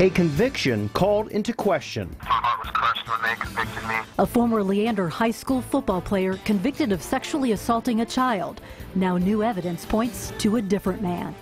A conviction called into question. My heart was crushed when they convicted me. A former Leander High School football player convicted of sexually assaulting a child. Now new evidence points to a different man.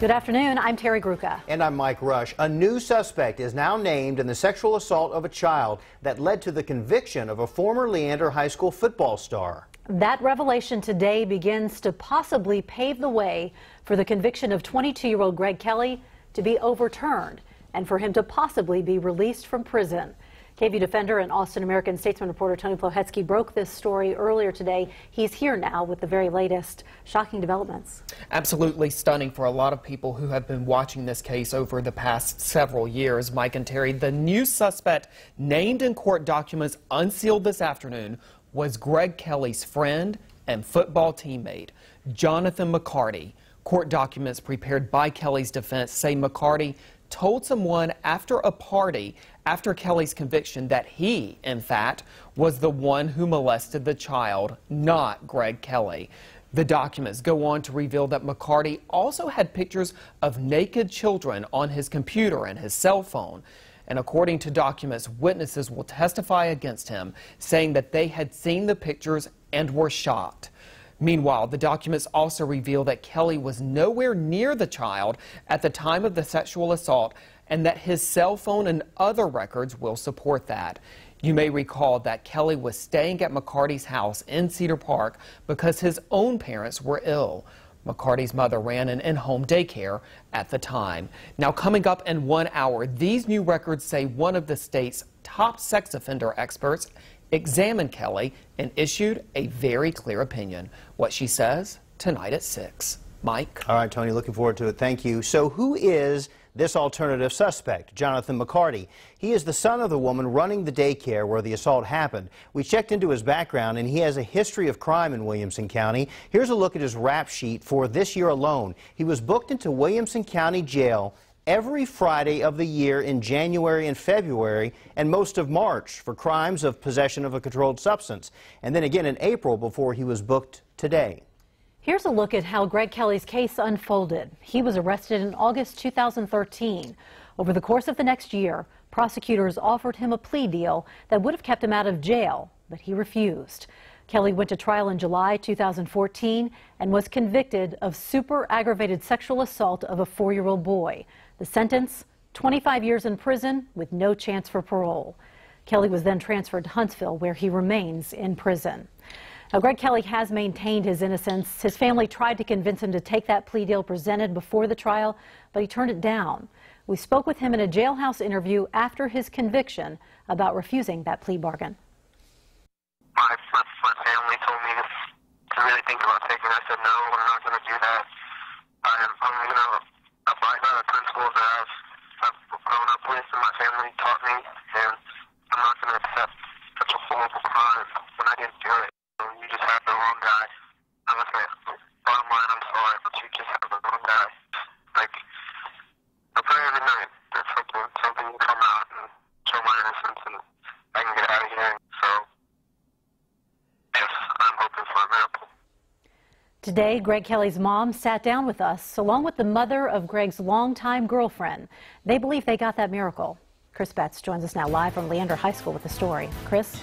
Good afternoon, I'm Terry Gruca. And I'm Mike Rush. A new suspect is now named in the sexual assault of a child that led to the conviction of a former Leander High School football star. That revelation today begins to possibly pave the way for the conviction of 22-year-old Greg Kelly to be overturned and for him to possibly be released from prison. KVUE defender and Austin American-Statesman reporter Tony Plohetsky broke this story earlier today. He's here now with the very latest shocking developments. Absolutely stunning for a lot of people who have been watching this case over the past several years. Mike and Terry, the new suspect named in court documents unsealed this afternoon was Greg Kelly's friend and football teammate, Jonathan McCarty. Court documents prepared by Kelly's defense say McCarty told someone after a party after Kelly's conviction that he, in fact, was the one who molested the child, not Greg Kelly. The documents go on to reveal that McCarty also had pictures of naked children on his computer and his cell phone. And according to documents, witnesses will testify against him, saying that they had seen the pictures and were shocked. Meanwhile, the documents also reveal that Kelly was nowhere near the child at the time of the sexual assault and that his cell phone and other records will support that. You may recall that Kelly was staying at McCarty's house in Cedar Park because his own parents were ill. McCarty's mother ran an in-home daycare at the time. Now, coming up in 1 hour, these new records say one of the state's top sex offender experts examined Kelly and issued a very clear opinion. What she says tonight at 6. Mike? All right, Tony, looking forward to it. Thank you. So who is this alternative suspect, Jonathan McCarty? He is the son of the woman running the daycare where the assault happened. We checked into his background, and he has a history of crime in Williamson County. Here's a look at his rap sheet for this year alone. He was booked into Williamson County Jail every Friday of the year in January and February and most of March for crimes of possession of a controlled substance. And then again in April before he was booked today. Here's a look at how Greg Kelly's case unfolded. He was arrested in August 2013. Over the course of the next year, prosecutors offered him a plea deal that would have kept him out of jail, but he refused. Kelly went to trial in July 2014 and was convicted of super aggravated sexual assault of a 4-year-old boy. The sentence, 25 years in prison with no chance for parole. Kelly was then transferred to Huntsville, where he remains in prison. Now, Greg Kelly has maintained his innocence. His family tried to convince him to take that plea deal presented before the trial, but he turned it down. We spoke with him in a jailhouse interview after his conviction about refusing that plea bargain. My family told me to really think about taking it. I said, no, I'm not going to do that. I'm going to abide by the principles that I've grown up with and my family taught me, and I'm not going to accept such a horrible crime when I didn't do it. You just have the wrong guy. I'm not going to, bottom line, I'm sorry, but you just have the wrong guy. Like, I pray every night that something will come out and show my innocence and I can get out of here. So, yes, I'm hoping for a miracle. Today, Greg Kelly's mom sat down with us, along with the mother of Greg's longtime girlfriend. They believe they got that miracle. Chris Betts joins us now live from Leander High School with the story. Chris?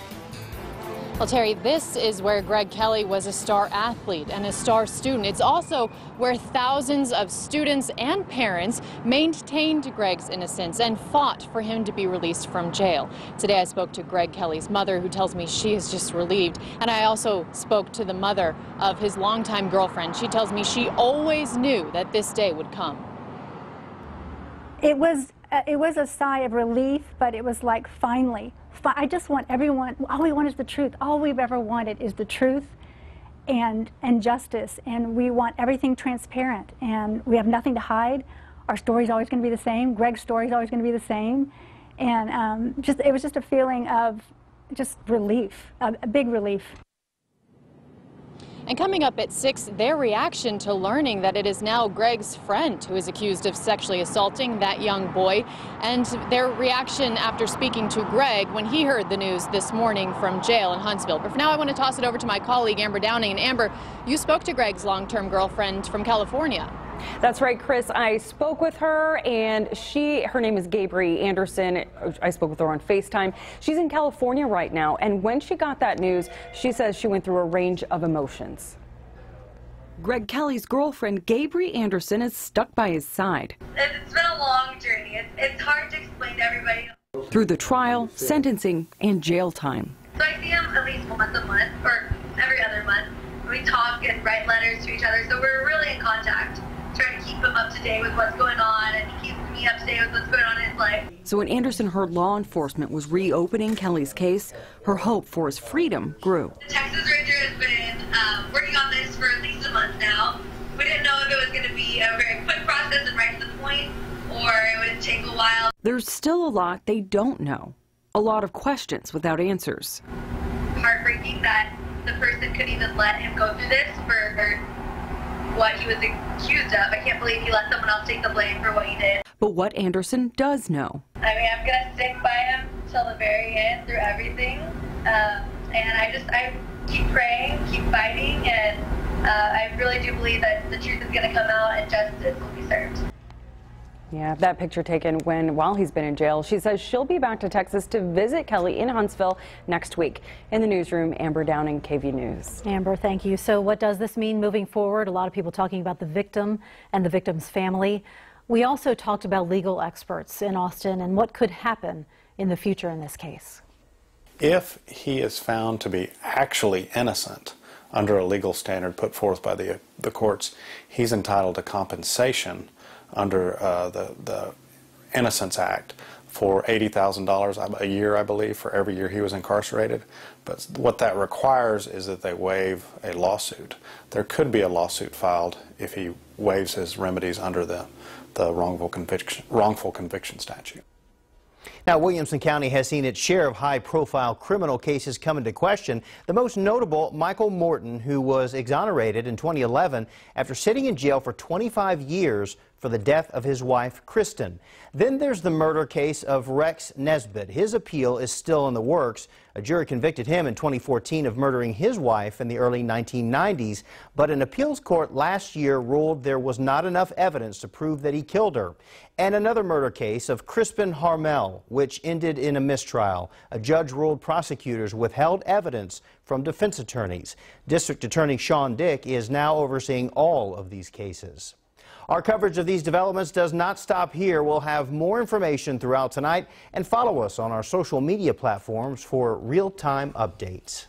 Well, Terry, this is where Greg Kelly was a star athlete and a star student. It's also where thousands of students and parents maintained Greg's innocence and fought for him to be released from jail. Today I spoke to Greg Kelly's mother, who tells me she is just relieved. And I also spoke to the mother of his longtime girlfriend. She tells me she always knew that this day would come. It was a sigh of relief, but it was like, finally. I just want everyone, all we want is the truth. All we've ever wanted is the truth and justice, and we want everything transparent, and we have nothing to hide. Our story's always going to be the same. Greg's story's always going to be the same. And it was just a feeling of just relief, a big relief. And coming up at 6, their reaction to learning that it is now Greg's friend who is accused of sexually assaulting that young boy, and their reaction after speaking to Greg when he heard the news this morning from jail in Huntsville. But for now, I want to toss it over to my colleague Amber Downing. And Amber, you spoke to Greg's long-term girlfriend from California. That's right, Chris. I spoke with her, and her name is Gabrielle Anderson. I spoke with her on FaceTime. She's in California right now, and when she got that news, she says she went through a range of emotions. Greg Kelly's girlfriend, Gabrielle Anderson, is stuck by his side. It's been a long journey. It's hard to explain to everybody. Through the trial, sentencing, and jail time. So I see him at least once a month, or every other month. We talk and write letters to each other, so we're really in contact, trying to keep him up to date with what's going on, and he keeps me up to date with what's going on in his life. So when Anderson heard law enforcement was reopening Kelly's case, her hope for his freedom grew. The Texas Ranger has been working on this for at least a month now. We didn't know if it was going to be a very quick process and right to the point, or it would take a while. There's still a lot they don't know, a lot of questions without answers. Heartbreaking that the person could even let him go through this for what he was accused of. I can't believe he let someone else take the blame for what he did. But what Anderson does know. I mean, I'm going to stick by him till the very end through everything. And I keep praying, keep fighting, and I really do believe that the truth is going to come out and justice will be served. Yeah, that picture taken while he's been in jail. She says she'll be back to Texas to visit Kelly in Huntsville next week. In the newsroom, Amber Downing, KVUE News. Amber, thank you. So what does this mean moving forward? A lot of people talking about the victim and the victim's family. We also talked about legal experts in Austin and what could happen in the future in this case. If he is found to be actually innocent under a legal standard put forth by the courts, he's entitled to compensation under the Innocence Act for $80,000 a year, I believe, for every year he was incarcerated. But what that requires is that they waive a lawsuit. There could be a lawsuit filed if he waives his remedies under the wrongful conviction statute. Now, Williamson County has seen its share of high-profile criminal cases come into question. The most notable, Michael Morton, who was exonerated in 2011 after sitting in jail for 25 years for the death of his wife, Kristen. Then there's the murder case of Rex Nesbitt. His appeal is still in the works. A jury convicted him in 2014 of murdering his wife in the early 1990s, but an appeals court last year ruled there was not enough evidence to prove that he killed her. And another murder case of Crispin Harmel, which ended in a mistrial. A judge ruled prosecutors withheld evidence from defense attorneys. District Attorney Sean Dick is now overseeing all of these cases. Our coverage of these developments does not stop here. We'll have more information throughout tonight, and follow us on our social media platforms for real-time updates.